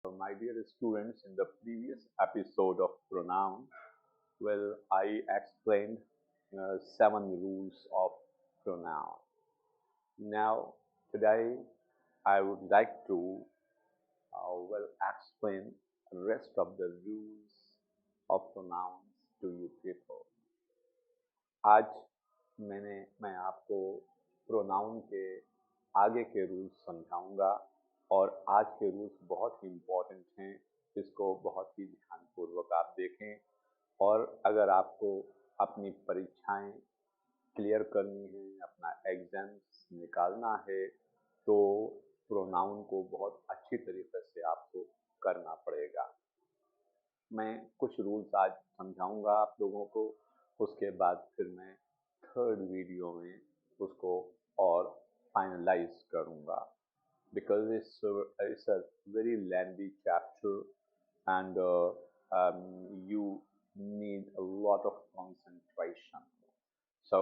My dear students, in the previous episode of pronoun, I explained 7 rules of pronoun. Now, today I would like to explain the rest of the rules of pronouns to you people. आज मैं आपको pronoun के आगे के rules समझाऊंगा और आज के रूल्स बहुत ही इम्पोर्टेंट हैं, जिसको बहुत ही ध्यानपूर्वक आप देखें। और अगर आपको अपनी परीक्षाएं क्लियर करनी है, अपना एग्जाम्स निकालना है, तो प्रोनाउन को बहुत अच्छी तरीके से आपको करना पड़ेगा। मैं कुछ रूल्स आज समझाऊंगा आप लोगों को, उसके बाद फिर मैं थर्ड वीडियो में उसको और फाइनलाइज करूंगा, because it's a very lengthy chapter and you need a lot of concentration. So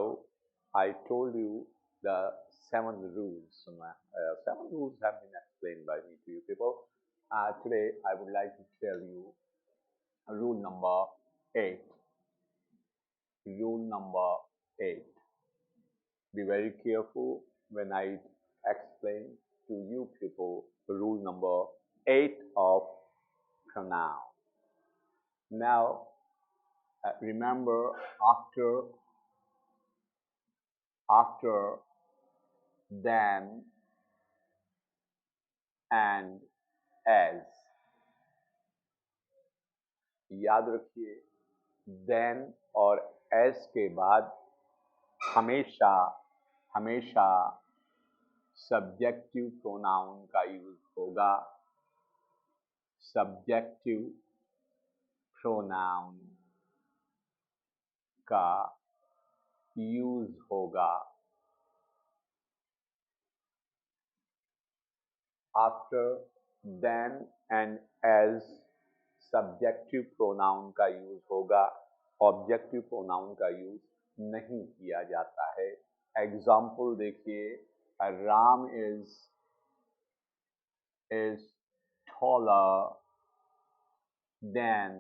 I told you the 7 rules. 7 rules have been explained by me to you people. Today I would like to tell you rule number 8. Rule number 8. Be very careful when I explain to you people rule number 8 of pronoun. Now, remember after, then, and, as. याद रखिए, then और as के बाद हमेशा हमेशा subjective pronoun का use होगा। Subjective pronoun का यूज होगा। After, then and as subjective pronoun का यूज होगा, ऑब्जेक्टिव प्रोनाउन का यूज नहीं किया जाता है। एग्जाम्पल देखिए, Ram is taller than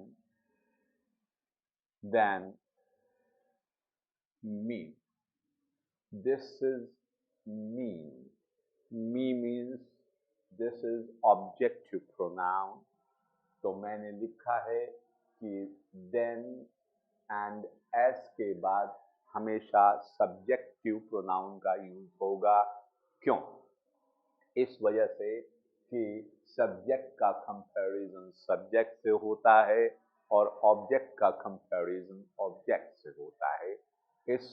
me. This is me. Me means this is objective pronoun. तो मैंने लिखा है कि then and as के बाद हमेशा सब्जेक्टिव प्रोनाउन का यूज होगा। क्यों? इस वजह से कि सब्जेक्ट का कंपैरिजन सब्जेक्ट से होता है और ऑब्जेक्ट का कंपैरिजन ऑब्जेक्ट से होता है। इस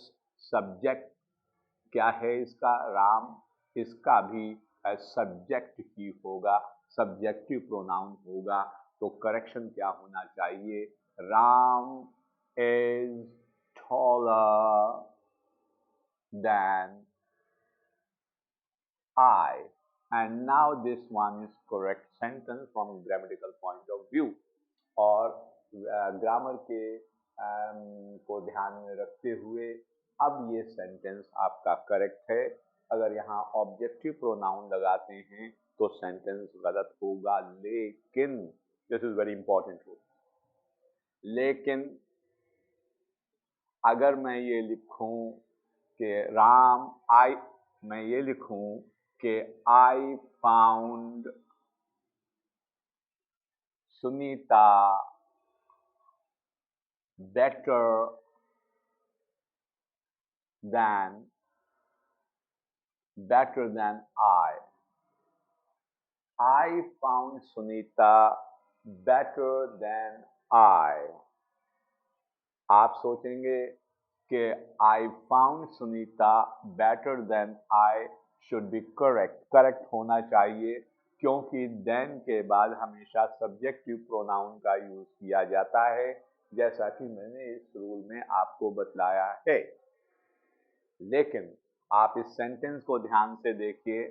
सब्जेक्ट क्या है इसका? राम, इसका भी सब्जेक्ट ही होगा, सब्जेक्टिव प्रोनाउन होगा। तो करेक्शन क्या होना चाहिए? Ram is taller than I. And now this one is correct sentence from grammatical point of view. और ग्रामर के को ध्यान में रखते हुए अब ये सेंटेंस आपका करेक्ट है। अगर यहाँ ऑब्जेक्टिव प्रोनाउन लगाते हैं तो सेंटेंस गलत होगा। लेकिन this is very important rule, लेकिन अगर मैं ये लिखूं कि राम मैं ये लिखूं कि I found Sunita better than I. I found Sunita better than I. आप सोचेंगे कि I found Sunita better than I should be correct. Correct होना चाहिए, क्योंकि then के बाद हमेशा सब्जेक्टिव प्रोनाउन का यूज किया जाता है, जैसा कि मैंने इस रूल में आपको बतलाया है। लेकिन आप इस सेंटेंस को ध्यान से देखिए,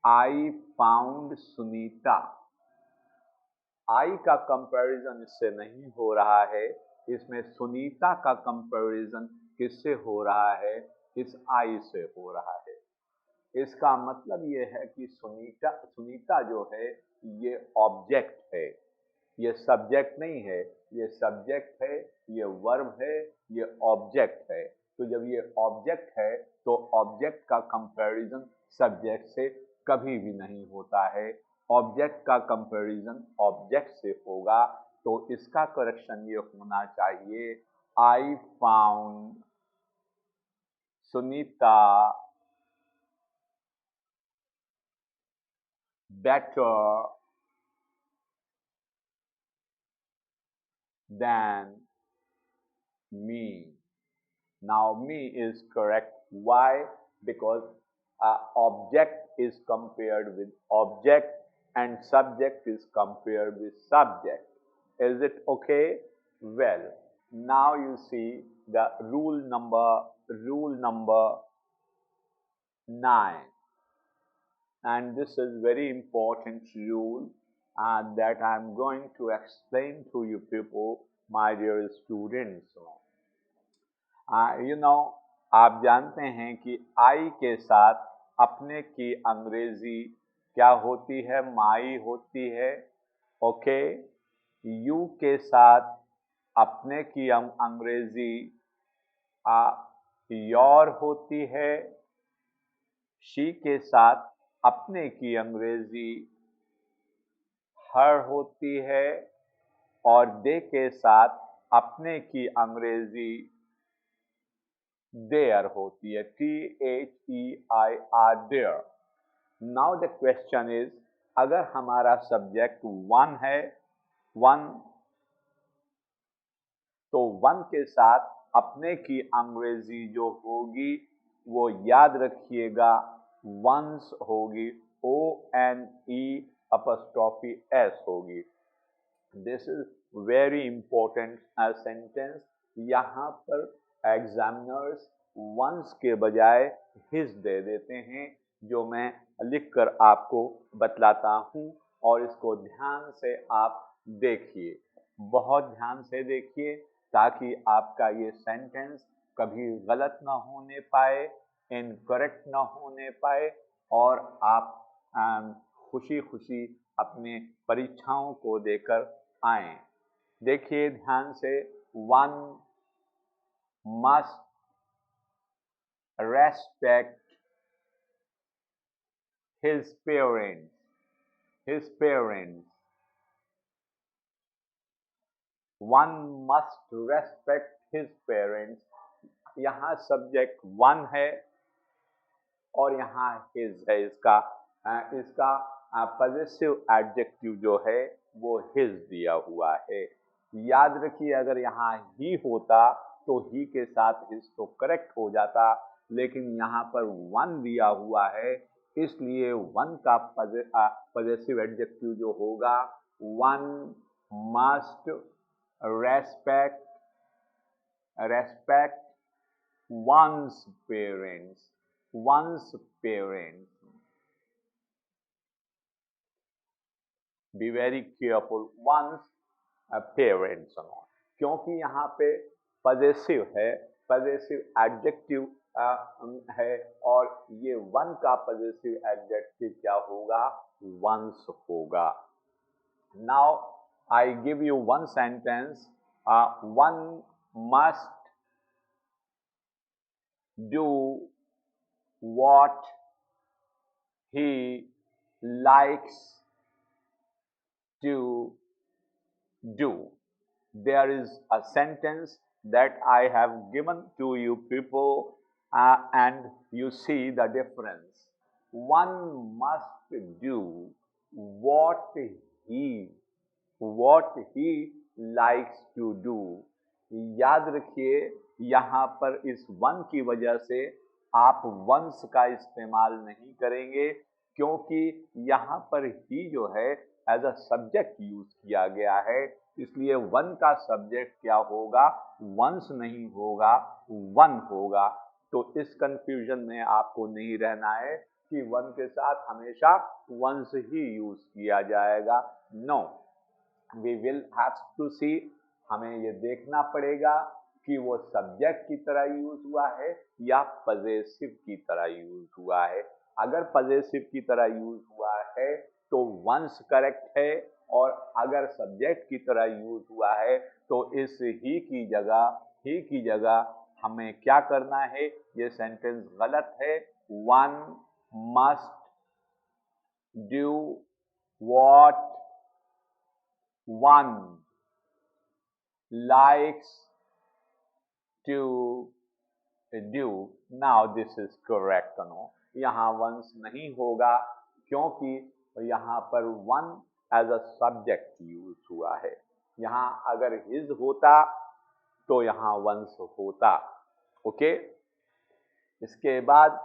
I found Sunita. I का कंपैरिजन इससे नहीं हो रहा है, इसमें सुनीता का कंपैरिजन किससे हो रहा है? इस I से हो रहा है। इसका मतलब ये है कि सुनीता जो है ये ऑब्जेक्ट है, ये सब्जेक्ट नहीं है, ये सब्जेक्ट है, ये वर्ब है, ये ऑब्जेक्ट है। तो जब ये ऑब्जेक्ट है तो ऑब्जेक्ट का कंपैरिजन सब्जेक्ट से कभी भी नहीं होता है। ऑब्जेक्ट का कंपैरिजन ऑब्जेक्ट से होगा, तो इसका करेक्शन ये होना चाहिए, I found Sunita better than me. Now me is correct. Why? Because object is compared with object and subject is compared with subject. Is it okay? Well, now you see the rule number 9, and this is very important rule that I am going to explain to you people, my dear students. आप जानते हैं कि आई के साथ अपने की अंग्रेजी क्या होती है? माई होती है। ओके, यू के साथ अपने की अंग्रेजी योर होती है। शी के साथ अपने की अंग्रेजी हर होती है और दे के साथ अपने की अंग्रेजी देयर होती है। THEIR, their. Now the question is, अगर हमारा सब्जेक्ट वन है, वन, तो वन के साथ अपने की अंग्रेजी जो होगी वो याद रखिएगा, वंस होगी, ONE' होगी। This is very important sentence. यहाँ पर एग्जामिनर्स वंस के बजाय हिज दे देते हैं, जो मैं लिखकर आपको बतलाता हूँ, और इसको ध्यान से आप देखिए, बहुत ध्यान से देखिए, ताकि आपका ये सेंटेंस कभी गलत ना होने पाए, इनकरेक्ट ना होने पाए, और आप खुशी खुशी अपने परीक्षाओं को देकर आए। देखिए ध्यान से, one must respect his parents, one must respect his parents। यहाँ सब्जेक्ट वन है और यहाँ his है, इसका पॉजेसिव एडजेक्टिव जो है वो his दिया हुआ है। याद रखिए, अगर यहाँ ही होता तो ही के साथ his तो करेक्ट हो जाता, लेकिन यहाँ पर वन दिया हुआ है, इसलिए वन का पॉजेसिव एडजेक्टिव जो होगा, one must respect one's parents। Be very careful, one's parents, क्योंकि यहाँ पे पॉजेसिव है, पॉजेसिव एडजेक्टिव है, और ये वन का पॉजेसिव एडजेक्टिव क्या होगा? वंस होगा। Now I give you one sentence, one must do what he likes to do। There is a sentence that I have given to you people, and you see the difference। One must do what he likes to do। याद रखिए, यहाँ पर इस one की वजह से आप once का इस्तेमाल नहीं करेंगे, क्योंकि यहाँ पर ही जो है एज अ सब्जेक्ट यूज किया गया है, इसलिए वन का सब्जेक्ट क्या होगा? वंस नहीं होगा, वन होगा। तो इस कंफ्यूजन में आपको नहीं रहना है कि वन के साथ हमेशा वंस ही यूज किया जाएगा। No, we will have to see, हमें ये देखना पड़ेगा कि वो सब्जेक्ट की तरह यूज हुआ है या पॉजेसिव की तरह यूज हुआ है। अगर पॉजेसिव की तरह यूज हुआ है तो वंस करेक्ट है, और अगर सब्जेक्ट की तरह यूज हुआ है तो इस ही की जगह हमें क्या करना है, ये सेंटेंस गलत है। One must do what one likes to do. Now this is correct, no? यहाँ once नहीं होगा क्योंकि यहाँ पर one as a subject use हुआ है। यहाँ अगर his होता तो यहाँ once होता। ओके, इसके बाद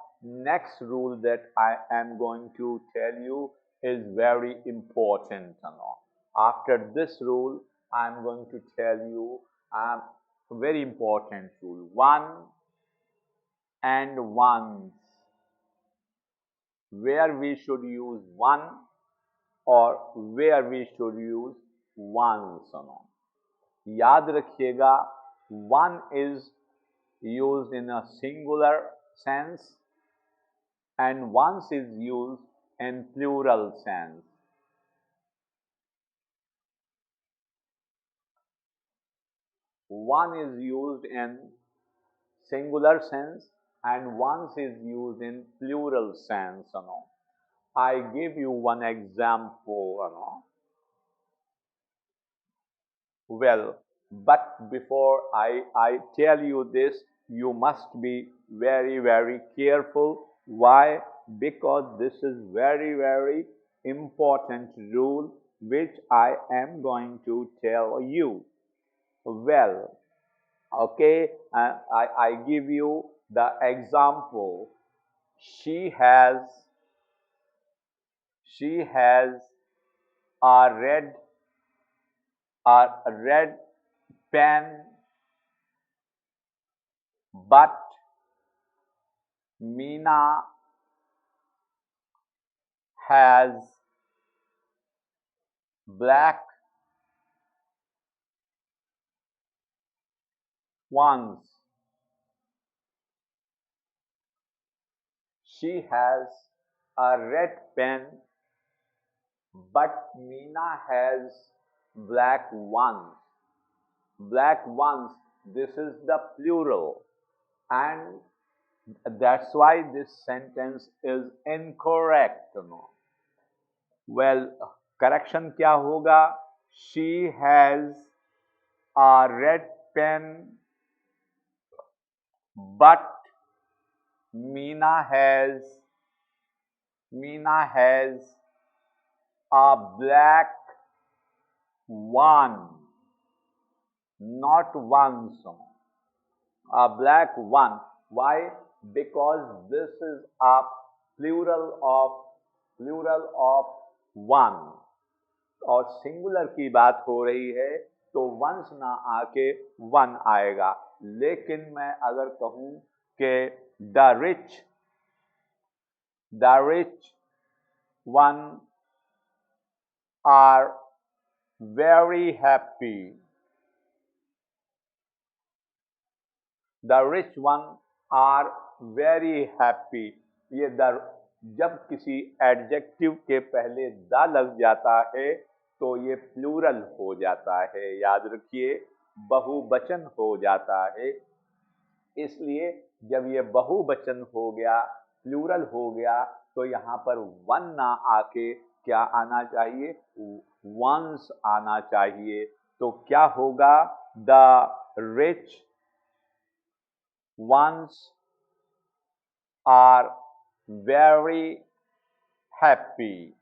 next rule that I am going to tell you is very important, no? After this rule I am going to tell you a very important rule, one and ones, where we should use one or where we should use ones, no? याद रखिएगा, one is used in a singular sense and once is used in plural sense. One is used in singular sense and once is used in plural sense, you know. I give you one example, you know. Well, but before I tell you this, you must be very, very careful. Why? Because this is very, very important rule which I am going to tell you. Well, okay, I give you the example. She has a red pen, but Meena has black ones. She has a red pen, but Meena has black ones. Black ones, this is the plural, and that's why this sentence is incorrect, no? Well, correction क्या होगा? She has a red pen, but Meena has a black one, not one, a black one. Why? Because this is a plural of one, और singular की बात हो रही है तो once ना आके वन आएगा। लेकिन मैं अगर कहूं कि the rich one are very happy, the rich one are very happy, ये जब किसी एडजेक्टिव के पहले द लग जाता है तो ये प्लूरल हो जाता है, याद रखिए, बहुवचन हो जाता है। इसलिए जब ये बहुवचन हो गया, प्लूरल हो गया, तो यहाँ पर वन ना आके क्या आना चाहिए? वंस आना चाहिए। तो क्या होगा? The rich ones are very happy.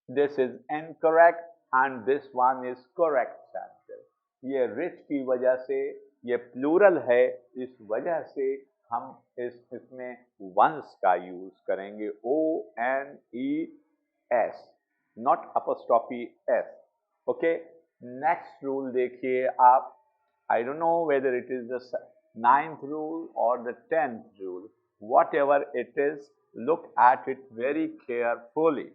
This is incorrect and this one is correct sentence. ये rich की वजह से ये प्लूरल है, इस वजह से हम इसमें once का यूज करेंगे, ONES, not apostrophe S. Okay, next rule देखिए आप। I don't know whether it is the 9th rule or the 10th rule. Whatever it is, look at it very carefully.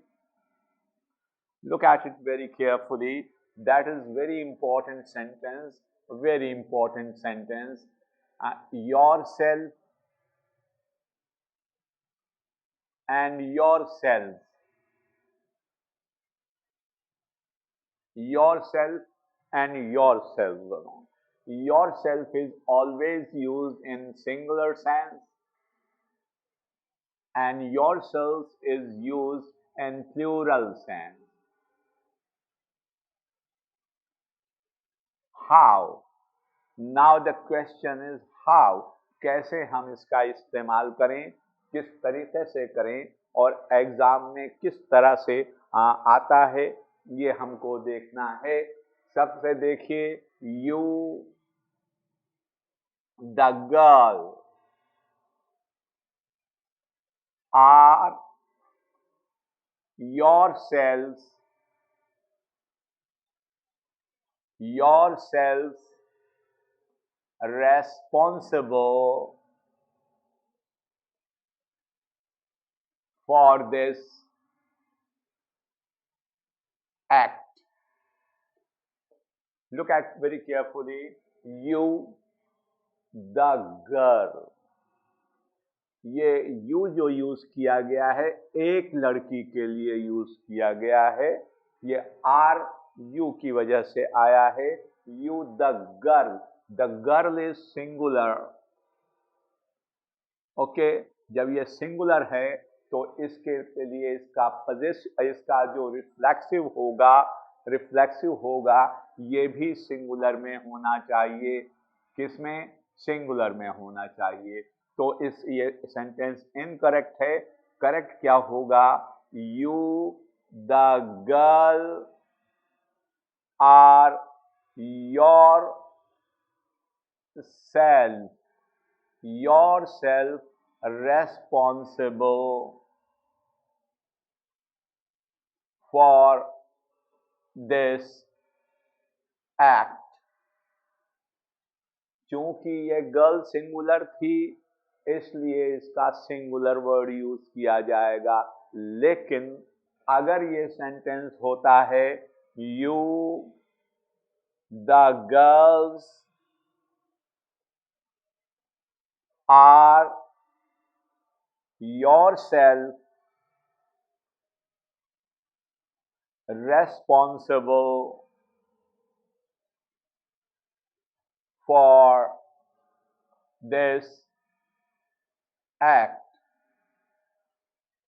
Look at it very carefully. That is very important sentence, very important sentence. Yourself and yourself. Yourself and yourself alone. Yourself is always used in singular sense, and yourselves is used in plural sense. How? Now the question is how? कैसे हम इसका इस्तेमाल करें, किस तरीके से करें और एग्जाम में किस तरह से आता है, ये हमको देखना है। सबसे देखिए, you the girl are yourselves responsible for this act. Look at very carefully. You, the girl. ये यू जो यूज किया गया है एक लड़की के लिए यूज किया गया है। ये आर यू की वजह से आया है। You the girl is singular. Okay, जब ये सिंगुलर है तो इसके लिए इसका जो रिफ्लेक्सिव होगा ये भी सिंगुलर में होना चाहिए। किसमें? सिंगुलर में होना चाहिए। तो ये सेंटेंस इनकरेक्ट है। करेक्ट क्या होगा? You the girl are yourself responsible for this act. क्योंकि ये गर्ल सिंगुलर थी इसलिए इसका सिंगुलर वर्ड यूज किया जाएगा। लेकिन अगर ये सेंटेंस होता है you the girls are yourself responsible for this act।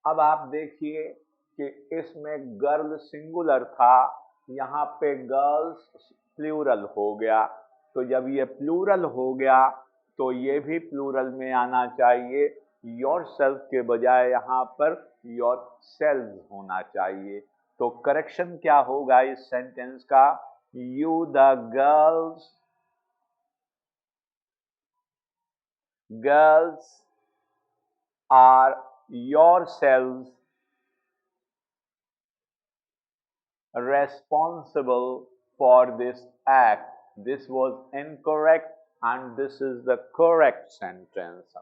अब आप देखिए कि इसमें गर्ल सिंगुलर था, यहाँ पे गर्ल्स प्लूरल हो गया। तो जब ये प्लूरल हो गया तो ये भी प्लूरल में आना चाहिए। योरसेल्फ के बजाय यहाँ पर योरसेल्व्स होना चाहिए। तो करेक्शन क्या होगा इस सेंटेंस का? You the girls are yourselves responsible for this act. This was incorrect and this is the correct sentence.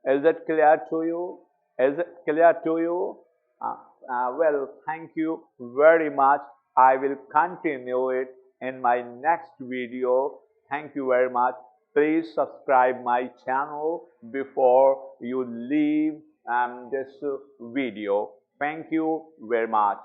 Is it clear to you? Is it clear to you? Well, thank you very much. I will continue it in my next video. Thank you very much. Please subscribe my channel before you leave this video. Thank you very much.